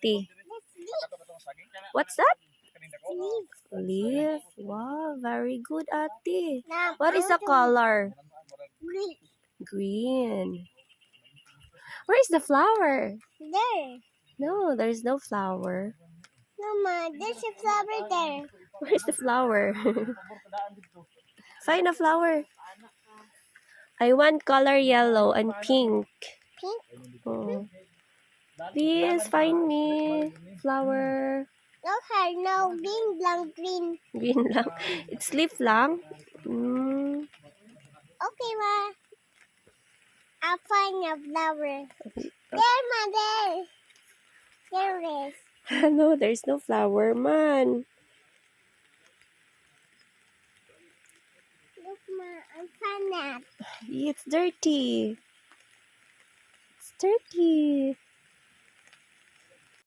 ate? What's that? Leaf. Wow, very good, ate. What is the color? Green. Green. Where is the flower? There. No, there's no flower. Mama, there's a flower there. Where is the flower? Find a flower. I want color yellow and pink. Pink? Oh. Please find me flower. Okay, no, green lang, green. Green lang. It's leaf lang. Okay, ma. I'll find a flower. There, ma, there. There it is. No, there's no flower, man. Look, ma, I found that. It's dirty. It's dirty.